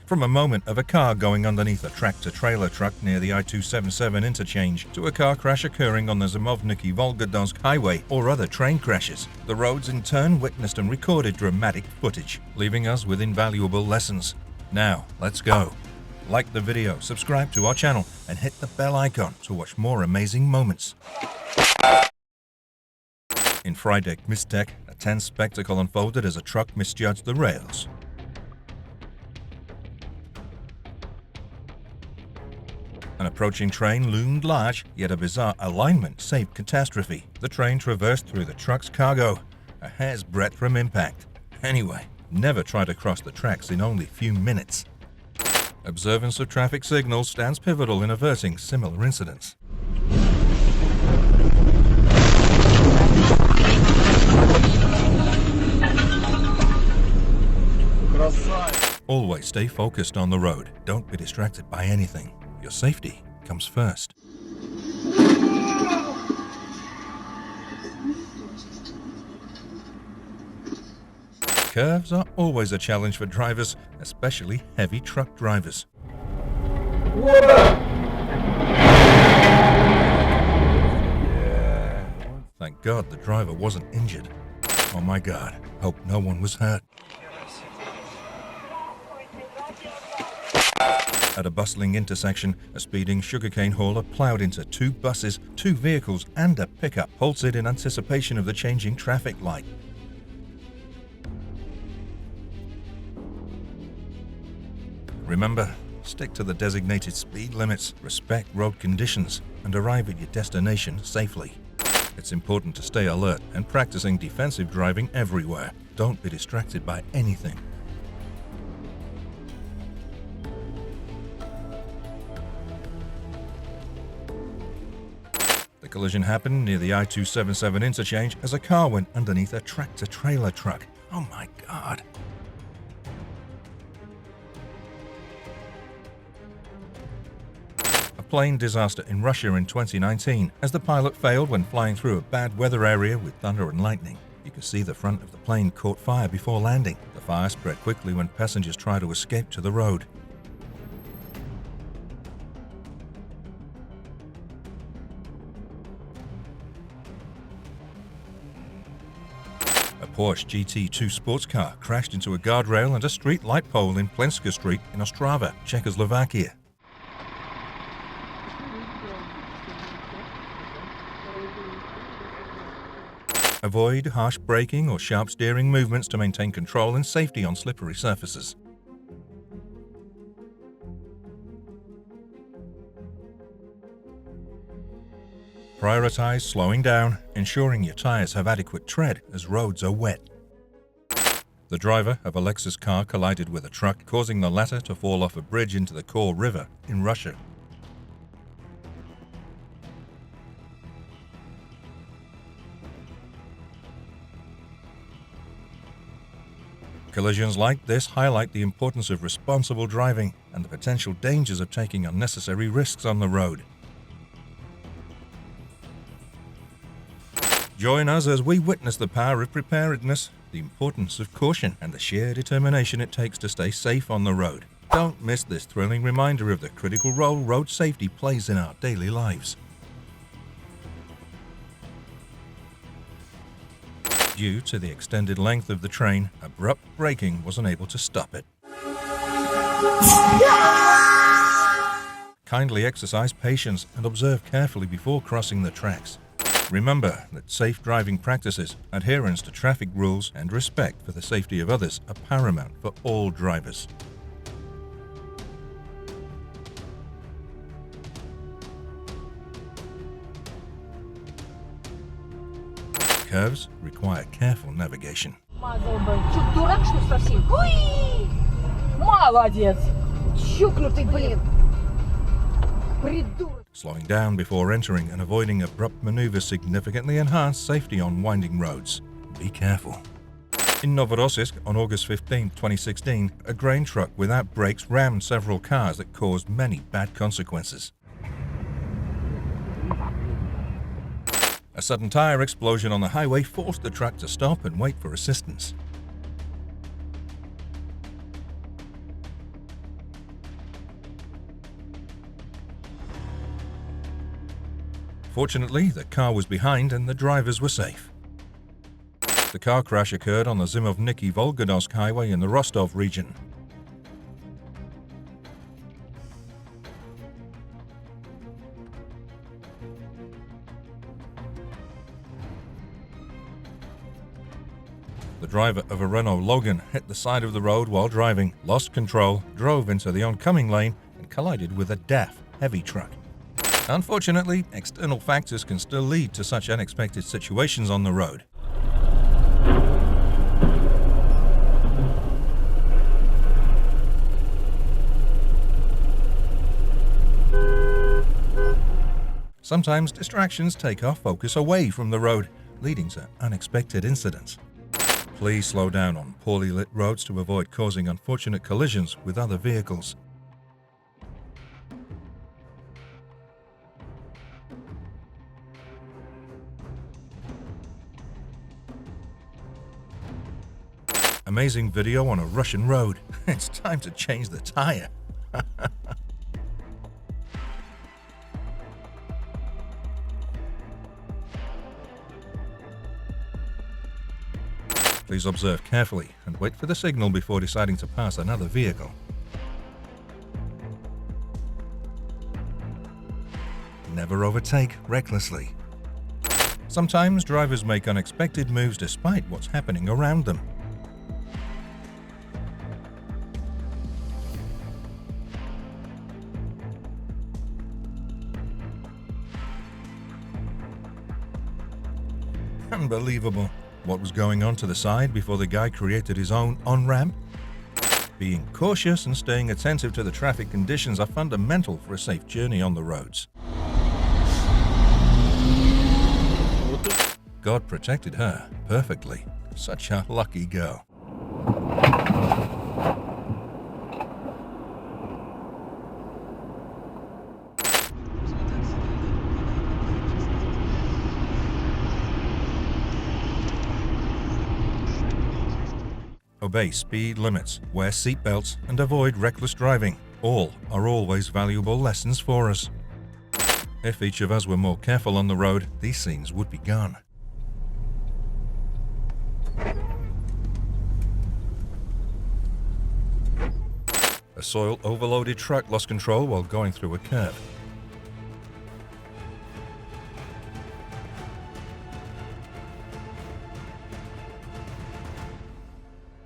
From a moment of a car going underneath a tractor-trailer truck near the I-277 interchange to a car crash occurring on the Zamovniki-Volgodonsk highway or other train crashes, the roads in turn witnessed and recorded dramatic footage, leaving us with invaluable lessons. Now, let's go. Like the video, subscribe to our channel, and hit the bell icon to watch more amazing moments. In Friedeck Mistek, a tense spectacle unfolded as a truck misjudged the rails. An approaching train loomed large, yet a bizarre alignment saved catastrophe. The train traversed through the truck's cargo, a hair's breadth from impact. Anyway, never try to cross the tracks in only a few minutes. Observance of traffic signals stands pivotal in averting similar incidents. Always stay focused on the road. Don't be distracted by anything. Your safety comes first. Curves are always a challenge for drivers, especially heavy truck drivers. Thank God the driver wasn't injured. Oh my God, hope no one was hurt. At a bustling intersection, a speeding sugarcane hauler plowed into two buses, two vehicles, and a pickup, halted in anticipation of the changing traffic light. Remember, stick to the designated speed limits, respect road conditions, and arrive at your destination safely. It's important to stay alert and practicing defensive driving everywhere. Don't be distracted by anything. The collision happened near the I-277 interchange as a car went underneath a tractor-trailer truck. Oh my God. A plane disaster in Russia in 2019 as the pilot failed when flying through a bad weather area with thunder and lightning. You can see the front of the plane caught fire before landing. The fire spread quickly when passengers tried to escape to the road. A Porsche GT2 sports car crashed into a guardrail and a street light pole in Plenska Street in Ostrava, Czechoslovakia. Avoid harsh braking or sharp steering movements to maintain control and safety on slippery surfaces. Prioritize slowing down, ensuring your tires have adequate tread as roads are wet. The driver of a Lexus car collided with a truck, causing the latter to fall off a bridge into the Kor River in Russia. Collisions like this highlight the importance of responsible driving and the potential dangers of taking unnecessary risks on the road. Join us as we witness the power of preparedness, the importance of caution, and the sheer determination it takes to stay safe on the road. Don't miss this thrilling reminder of the critical role road safety plays in our daily lives. Due to the extended length of the train, abrupt braking wasn't able to stop it. Kindly exercise patience and observe carefully before crossing the tracks. Remember that safe driving practices, adherence to traffic rules, and respect for the safety of others are paramount for all drivers. Curves require careful navigation. Дурак, что совсем? Молодец! Чукнутый, блин! Придурок! Slowing down before entering and avoiding abrupt maneuvers significantly enhance safety on winding roads. Be careful. In Novorossiysk on August 15, 2016, a grain truck without brakes rammed several cars that caused many bad consequences. A sudden tire explosion on the highway forced the truck to stop and wait for assistance. Fortunately, the car was behind and the drivers were safe. The car crash occurred on the Zimovniki-Volgodonsk highway in the Rostov region. The driver of a Renault Logan hit the side of the road while driving, lost control, drove into the oncoming lane, and collided with a DAF heavy truck. Unfortunately, external factors can still lead to such unexpected situations on the road. Sometimes distractions take our focus away from the road, leading to unexpected incidents. Please slow down on poorly lit roads to avoid causing unfortunate collisions with other vehicles. Amazing video on a Russian road. It's time to change the tire. Please observe carefully and wait for the signal before deciding to pass another vehicle. Never overtake recklessly. Sometimes drivers make unexpected moves despite what's happening around them. Unbelievable. What was going on to the side before the guy created his own on-ramp? Being cautious and staying attentive to the traffic conditions are fundamental for a safe journey on the roads. God protected her perfectly. Such a lucky girl. Obey speed limits, wear seatbelts, and avoid reckless driving. All are always valuable lessons for us. If each of us were more careful on the road, these scenes would be gone. A soil-overloaded truck lost control while going through a curve.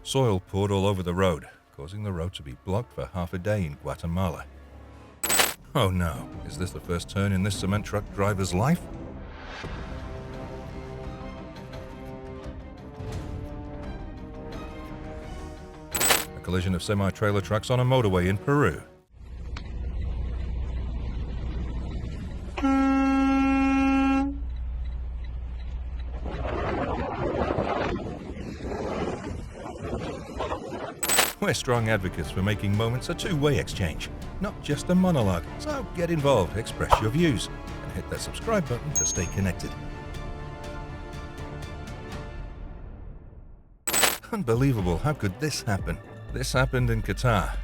Soil poured all over the road, causing the road to be blocked for half a day in Guatemala. Oh no, is this the first turn in this cement truck driver's life? A collision of semi-trailer trucks on a motorway in Peru. We're strong advocates for making moments a two-way exchange, not just a monologue. So get involved, express your views, and hit that subscribe button to stay connected. Unbelievable, how could this happen? This happened in Qatar.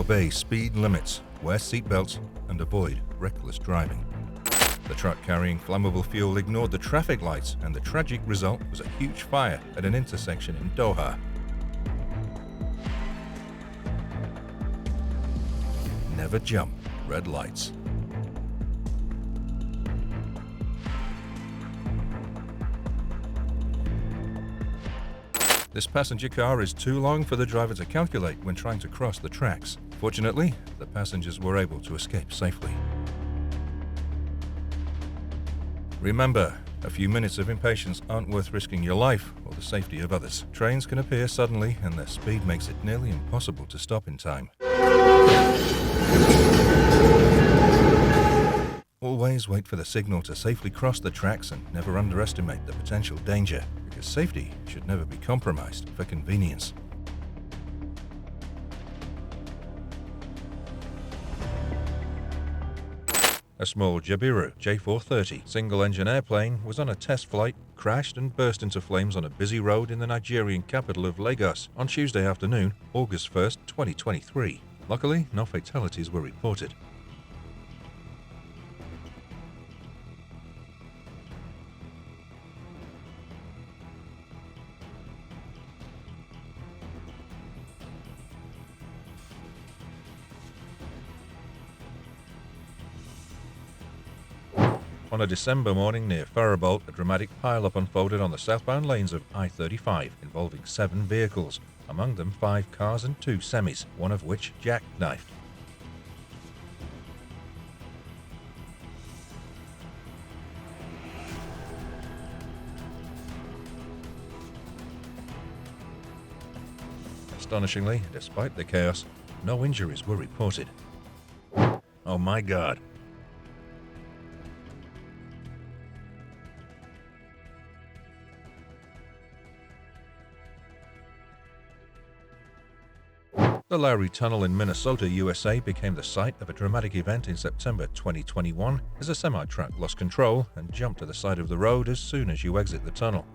Obey speed limits, wear seatbelts, and avoid reckless driving. The truck carrying flammable fuel ignored the traffic lights, and the tragic result was a huge fire at an intersection in Doha. Never jump red lights. This passenger car is too long for the driver to calculate when trying to cross the tracks. Fortunately, the passengers were able to escape safely. Remember, a few minutes of impatience aren't worth risking your life or the safety of others. Trains can appear suddenly, and their speed makes it nearly impossible to stop in time. Always wait for the signal to safely cross the tracks and never underestimate the potential danger, because safety should never be compromised for convenience. A small Jabiru J430 single-engine airplane was on a test flight, crashed and burst into flames on a busy road in the Nigerian capital of Lagos on Tuesday afternoon, August 1st, 2023. Luckily, no fatalities were reported. On a December morning near Faribault, a dramatic pile-up unfolded on the southbound lanes of I-35, involving 7 vehicles, among them 5 cars and 2 semis, one of which jackknifed. Astonishingly, despite the chaos, no injuries were reported. Oh my God! The Lowry Tunnel in Minnesota, USA became the site of a dramatic event in September 2021 as a semi-truck lost control and jumped to the side of the road as soon as you exit the tunnel.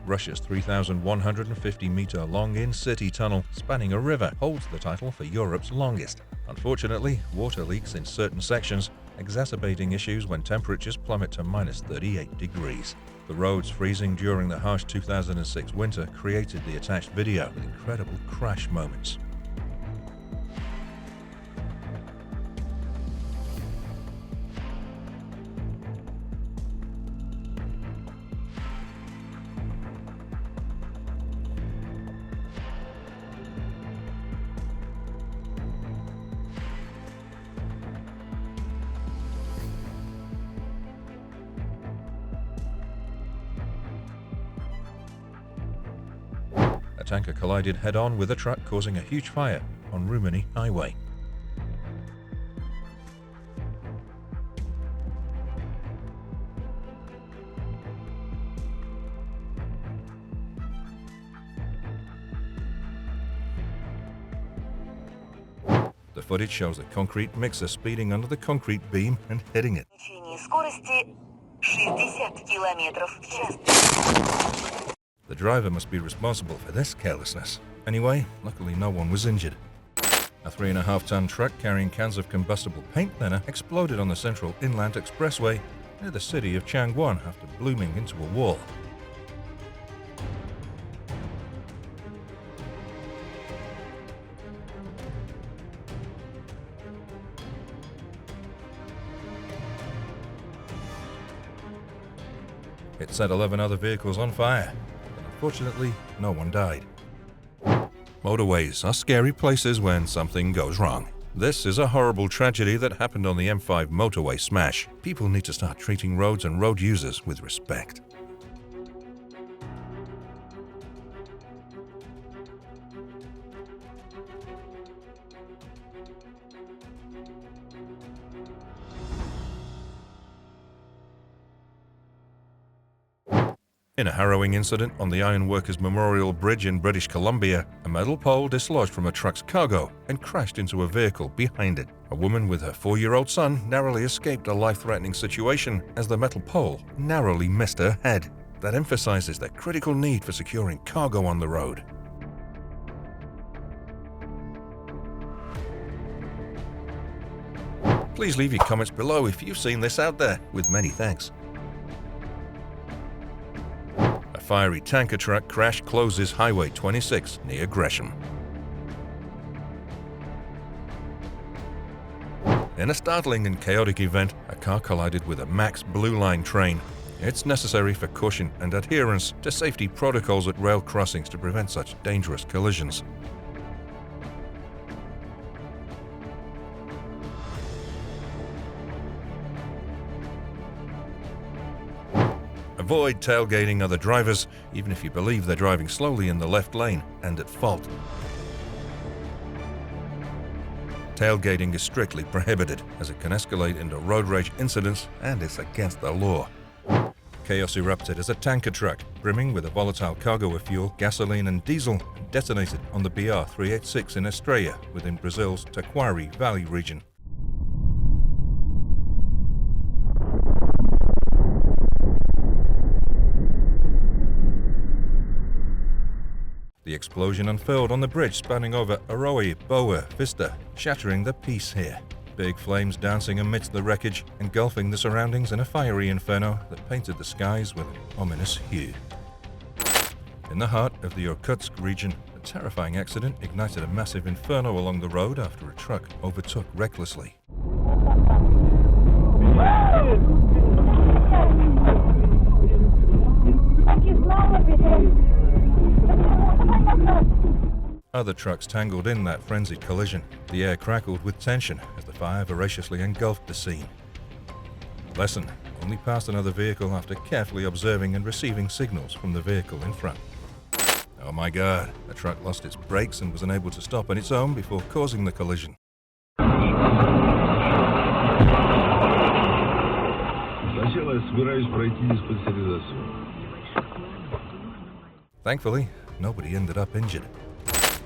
Russia's 3,150-meter-long in-city tunnel spanning a river holds the title for Europe's longest. Unfortunately, water leaks in certain sections, exacerbating issues when temperatures plummet to minus 38 degrees. The roads freezing during the harsh 2006 winter created the attached video with incredible crash moments. A tanker collided head-on with a truck, causing a huge fire on Rumini Highway. The footage shows a concrete mixer speeding under the concrete beam and hitting it. Скорости 60 км в час. The driver must be responsible for this carelessness. Anyway, luckily no one was injured. A 3.5-ton truck carrying cans of combustible paint thinner exploded on the Central Inland Expressway near the city of Changwon after blooming into a wall. It set 11 other vehicles on fire. Fortunately, no one died. Motorways are scary places when something goes wrong. This is a horrible tragedy that happened on the M5 motorway smash. People need to start treating roads and road users with respect. In a harrowing incident on the Ironworkers Memorial Bridge in British Columbia, a metal pole dislodged from a truck's cargo and crashed into a vehicle behind it. A woman with her 4-year-old son narrowly escaped a life-threatening situation as the metal pole narrowly missed her head. That emphasizes the critical need for securing cargo on the road. Please leave your comments below if you've seen this out there, with many thanks. A fiery tanker truck crash closes Highway 26 near Gresham. In a startling and chaotic event, a car collided with a Max Blue Line train. It's necessary for caution and adherence to safety protocols at rail crossings to prevent such dangerous collisions. Avoid tailgating other drivers, even if you believe they're driving slowly in the left lane and at fault. Tailgating is strictly prohibited, as it can escalate into road rage incidents and it's against the law. Chaos erupted as a tanker truck, brimming with a volatile cargo of fuel, gasoline and diesel, detonated on the BR-386 in Estrella, within Brazil's Taquari Valley region. The explosion unfurled on the bridge spanning over Arroyo Boa Vista, shattering the peace here. Big flames dancing amidst the wreckage, engulfing the surroundings in a fiery inferno that painted the skies with an ominous hue. In the heart of the Irkutsk region, a terrifying accident ignited a massive inferno along the road after a truck overtook recklessly. Other trucks tangled in that frenzied collision. The air crackled with tension as the fire voraciously engulfed the scene. Lesson: only past another vehicle after carefully observing and receiving signals from the vehicle in front. Oh my God, the truck lost its brakes and was unable to stop on its own before causing the collision. Thankfully, nobody ended up injured.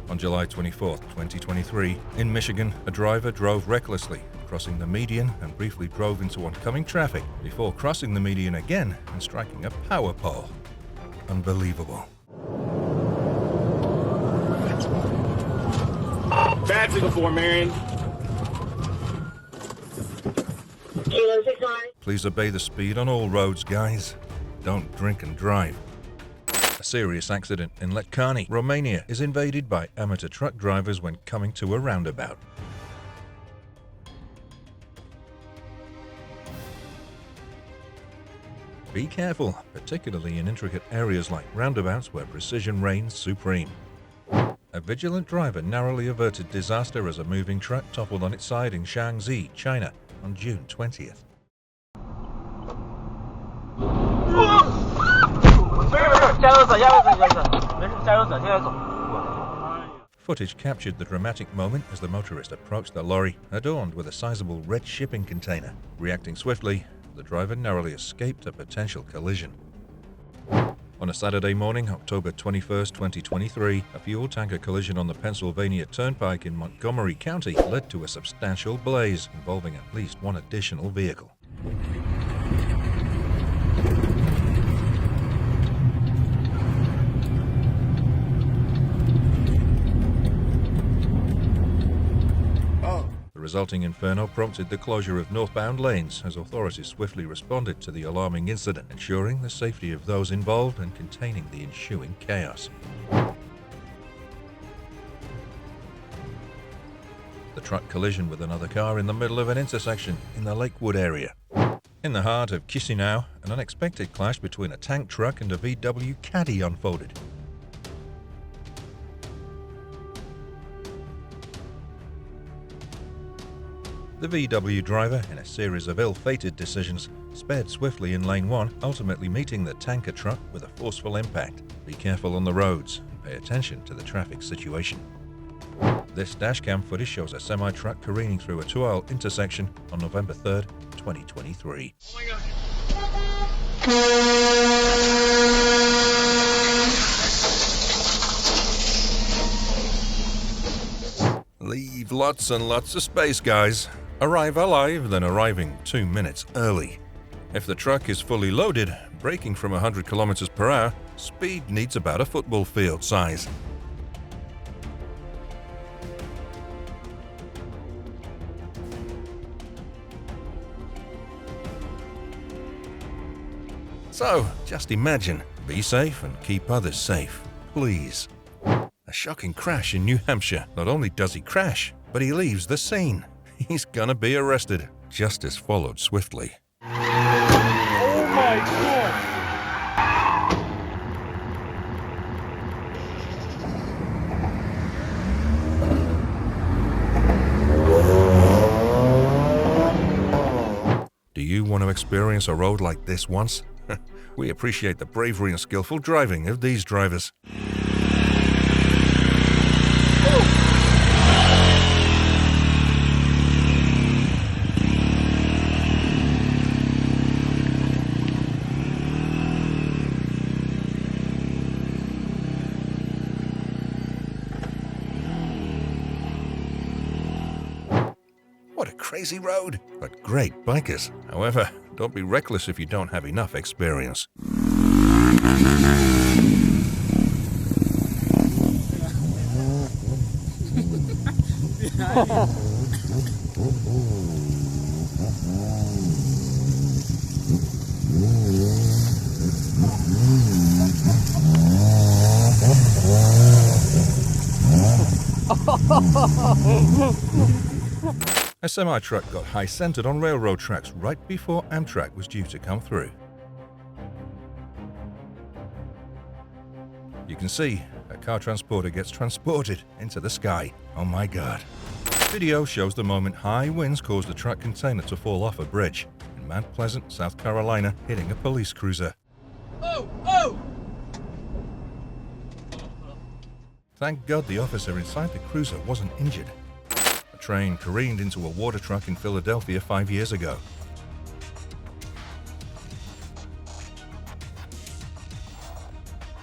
On July 24, 2023, in Michigan, a driver drove recklessly, crossing the median and briefly drove into oncoming traffic before crossing the median again and striking a power pole. Unbelievable. Bad signal for Marion. Please obey the speed on all roads, guys. Don't drink and drive. A serious accident in Letcani, Romania, is invaded by amateur truck drivers when coming to a roundabout. Be careful, particularly in intricate areas like roundabouts where precision reigns supreme. A vigilant driver narrowly averted disaster as a moving truck toppled on its side in Shaanxi, China, on June 20th. Footage captured the dramatic moment as the motorist approached the lorry, adorned with a sizable red shipping container. Reacting swiftly, the driver narrowly escaped a potential collision. On a Saturday morning, October 21, 2023, a fuel tanker collision on the Pennsylvania Turnpike in Montgomery County led to a substantial blaze involving at least one additional vehicle. The resulting inferno prompted the closure of northbound lanes as authorities swiftly responded to the alarming incident, ensuring the safety of those involved and containing the ensuing chaos. The truck collision with another car in the middle of an intersection in the Lakewood area. In the heart of Chisinau, an unexpected clash between a tank truck and a VW Caddy unfolded. The VW driver, in a series of ill-fated decisions, sped swiftly in lane 1, ultimately meeting the tanker truck with a forceful impact. Be careful on the roads and pay attention to the traffic situation. This dashcam footage shows a semi-truck careening through a two-aisle intersection on November 3rd, 2023. Oh my God. Leave lots and lots of space, guys. Arrive alive than arriving 2 minutes early. If the truck is fully loaded, braking from 100 kilometers per hour, speed needs about a football field size. So, just imagine, be safe and keep others safe, please. A shocking crash in New Hampshire. Not only does he crash, but he leaves the scene. He's gonna be arrested. Justice followed swiftly. Oh my God. Do you want to experience a road like this once? We appreciate the bravery and skillful driving of these drivers. crazy road, but great bikers. However, don't be reckless if you don't have enough experience. A semi-truck got high-centered on railroad tracks right before Amtrak was due to come through. You can see a car transporter gets transported into the sky. Oh my God. Video shows the moment high winds caused a truck container to fall off a bridge in Mount Pleasant, South Carolina, hitting a police cruiser. Oh! Oh! Thank God the officer inside the cruiser wasn't injured. A train careened into a water truck in Philadelphia 5 years ago.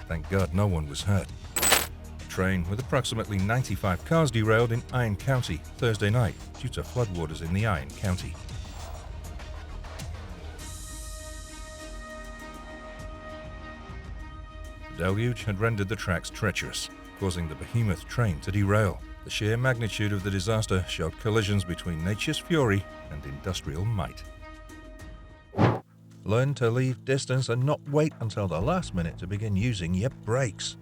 Thank God no one was hurt. A train with approximately 95 cars derailed in Iron County Thursday night due to floodwaters in the Iron County. The deluge had rendered the tracks treacherous, causing the behemoth train to derail. The sheer magnitude of the disaster showed collisions between nature's fury and industrial might. Learn to leave distance and not wait until the last minute to begin using your brakes.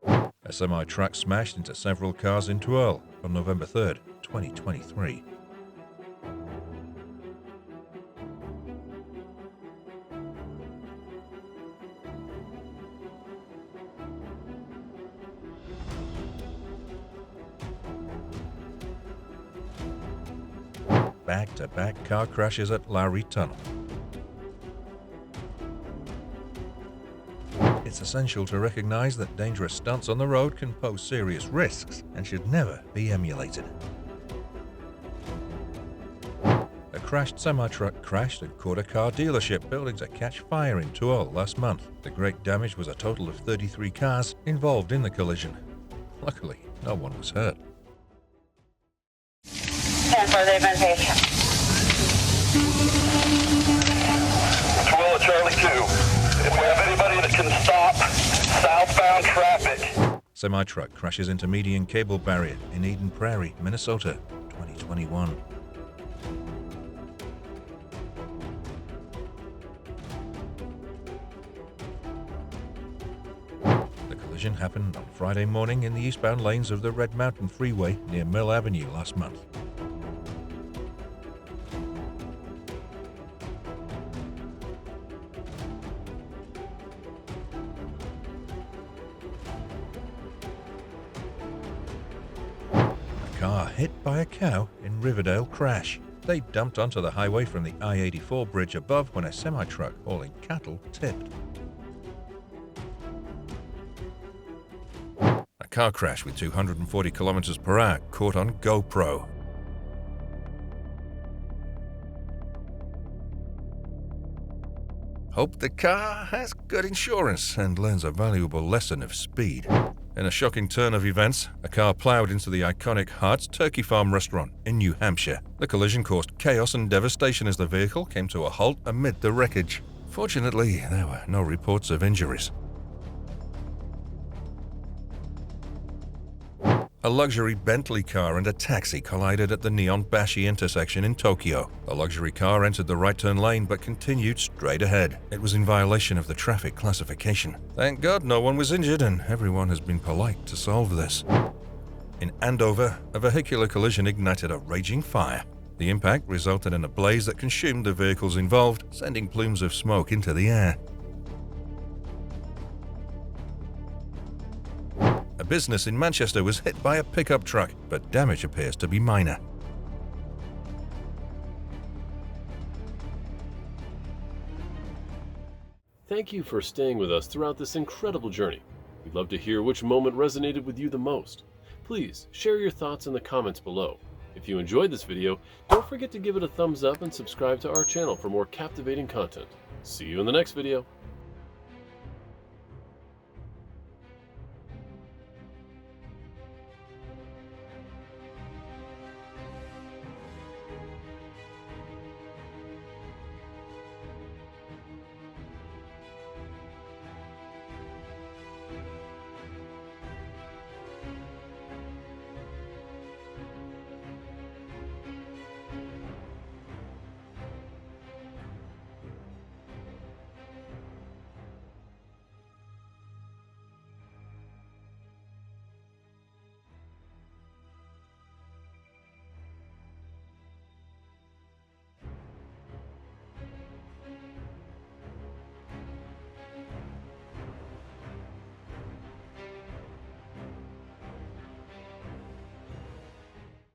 A semi-truck smashed into several cars in Tuol on November 3rd, 2023. Back-to-back car crashes at Lowry Tunnel. It's essential to recognize that dangerous stunts on the road can pose serious risks and should never be emulated. A crashed semi-truck crashed and caught a car dealership building to catch fire in Tuol last month. The great damage was a total of 33 cars involved in the collision. Luckily, no one was hurt. 10 for the advantage. Twilla Charlie 2. If we have anybody that can stop southbound traffic. Semi-truck crashes into median cable barrier in Eden Prairie, Minnesota, 2021. The collision happened on Friday morning in the eastbound lanes of the Red Mountain Freeway near Mill Avenue last month. Car hit by a cow in Riverdale crash. They dumped onto the highway from the I-84 bridge above when a semi-truck hauling cattle tipped. A car crash with 240 kilometers per hour caught on GoPro. Hope the car has good insurance and learns a valuable lesson of speed. In a shocking turn of events, a car plowed into the iconic Hart's Turkey Farm restaurant in New Hampshire. The collision caused chaos and devastation as the vehicle came to a halt amid the wreckage. Fortunately, there were no reports of injuries. A luxury Bentley car and a taxi collided at the Neon-Bashi intersection in Tokyo. The luxury car entered the right turn lane but continued straight ahead. It was in violation of the traffic classification. Thank God no one was injured and everyone has been polite to solve this. In Andover, a vehicular collision ignited a raging fire. The impact resulted in a blaze that consumed the vehicles involved, sending plumes of smoke into the air. A business in Manchester was hit by a pickup truck, but damage appears to be minor. Thank you for staying with us throughout this incredible journey. We'd love to hear which moment resonated with you the most. Please share your thoughts in the comments below. If you enjoyed this video, don't forget to give it a thumbs up and subscribe to our channel for more captivating content. See you in the next video.